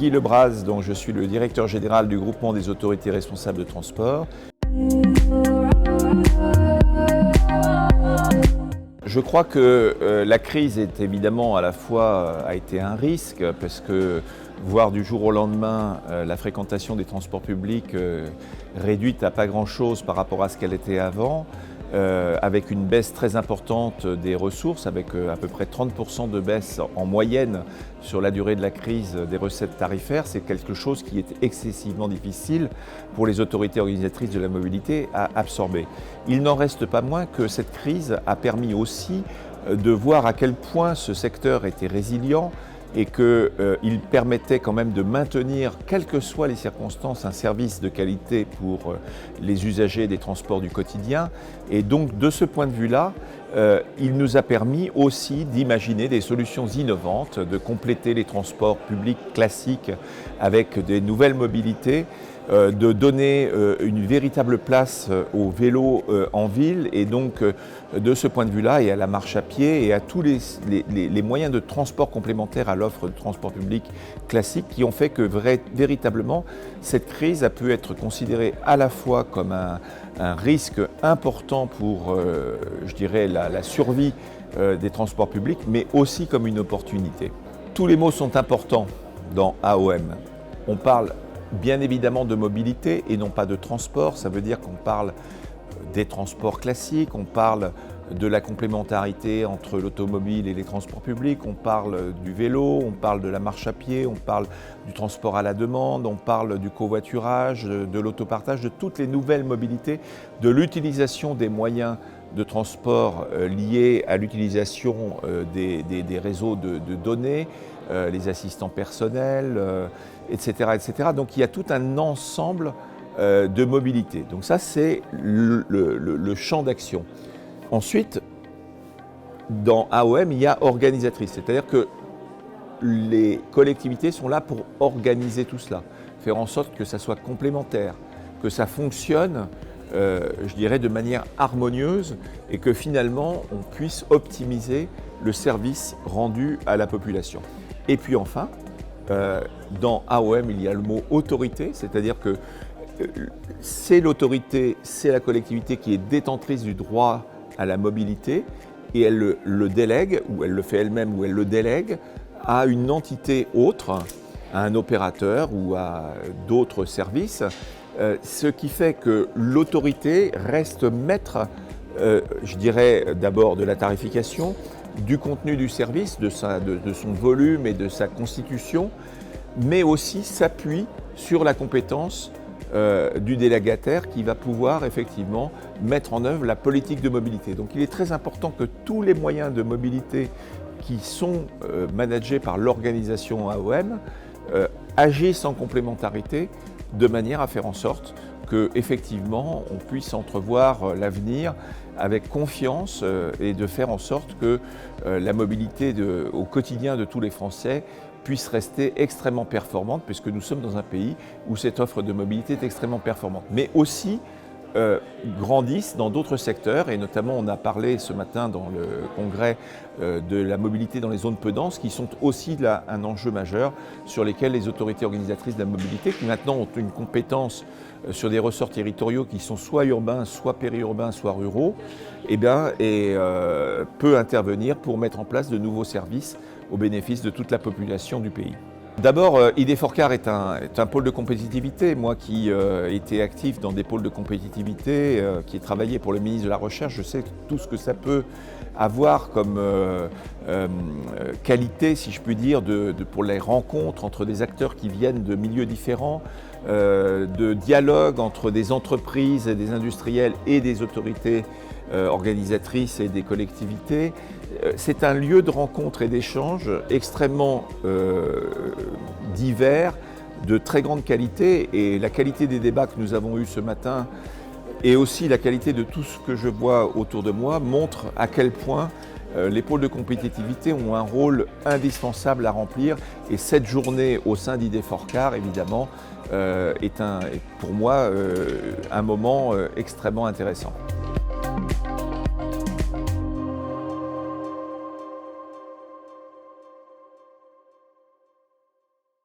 Guy Lebras, donc je suis le directeur général du groupement des autorités responsables de transport. Je crois que la crise est évidemment à la fois a été un risque parce que voir du jour au lendemain la fréquentation des transports publics réduite à pas grand-chose par rapport à ce qu'elle était avant, avec une baisse très importante des ressources, avec à peu près 30% de baisse en moyenne sur la durée de la crise des recettes tarifaires, c'est quelque chose qui est excessivement difficile pour les autorités organisatrices de la mobilité à absorber. Il n'en reste pas moins que cette crise a permis aussi de voir à quel point ce secteur était résilient et qu'il permettait quand même de maintenir, quelles que soient les circonstances, un service de qualité pour les usagers des transports du quotidien. Et donc, de ce point de vue-là, il nous a permis aussi d'imaginer des solutions innovantes, de compléter les transports publics classiques avec des nouvelles mobilités, de donner une véritable place au vélo en ville et donc de ce point de vue-là et à la marche à pied et à tous les moyens de transport complémentaires à l'offre de transport public classique qui ont fait que véritablement cette crise a pu être considérée à la fois comme un risque important pour, je dirais, la survie des transports publics, mais aussi comme une opportunité. Tous les mots sont importants dans AOM. On parle bien évidemment de mobilité et non pas de transport, ça veut dire qu'on parle des transports classiques, on parle de la complémentarité entre l'automobile et les transports publics, on parle du vélo, on parle de la marche à pied, on parle du transport à la demande, on parle du covoiturage, de l'autopartage, de toutes les nouvelles mobilités, de l'utilisation des moyens de transport liés à l'utilisation des réseaux de données, les assistants personnels, etc., etc. Donc il y a tout un ensemble de mobilité. Donc ça, c'est le champ d'action. Ensuite, dans AOM, il y a organisatrice, c'est-à-dire que les collectivités sont là pour organiser tout cela, faire en sorte que ça soit complémentaire, que ça fonctionne, je dirais, de manière harmonieuse et que finalement, on puisse optimiser le service rendu à la population. Et puis enfin, dans AOM, il y a le mot autorité, c'est-à-dire que c'est l'autorité, c'est la collectivité qui est détentrice du droit à la mobilité et elle le délègue, ou elle le fait elle-même, ou elle le délègue à une entité autre, à un opérateur ou à d'autres services, ce qui fait que l'autorité reste maître, je dirais d'abord de la tarification, du contenu du service, de son volume et de sa constitution, mais aussi s'appuie sur la compétence du délégataire qui va pouvoir effectivement mettre en œuvre la politique de mobilité. Donc il est très important que tous les moyens de mobilité qui sont managés par l'organisation AOM agissent en complémentarité de manière à faire en sorte qu'effectivement on puisse entrevoir l'avenir avec confiance et de faire en sorte que la mobilité au quotidien de tous les Français puisse rester extrêmement performante, puisque nous sommes dans un pays où cette offre de mobilité est extrêmement performante, mais aussi grandissent dans d'autres secteurs, et notamment on a parlé ce matin dans le congrès de la mobilité dans les zones peu denses, qui sont aussi là un enjeu majeur sur lesquels les autorités organisatrices de la mobilité, qui maintenant ont une compétence sur des ressorts territoriaux qui sont soit urbains, soit périurbains, soit ruraux, peut intervenir pour mettre en place de nouveaux services au bénéfice de toute la population du pays. D'abord, ID4CAR est un pôle de compétitivité. Moi qui étais actif dans des pôles de compétitivité, qui ai travaillé pour le ministre de la Recherche, je sais tout ce que ça peut avoir comme qualité, si je puis dire, pour les rencontres entre des acteurs qui viennent de milieux différents, de dialogue entre des entreprises et des industriels et des autorités organisatrices et des collectivités. C'est un lieu de rencontre et d'échange extrêmement divers, de très grande qualité, et la qualité des débats que nous avons eus ce matin et aussi la qualité de tout ce que je vois autour de moi montre à quel point les pôles de compétitivité ont un rôle indispensable à remplir, et cette journée au sein d'ID4CAR évidemment est pour moi un moment extrêmement intéressant.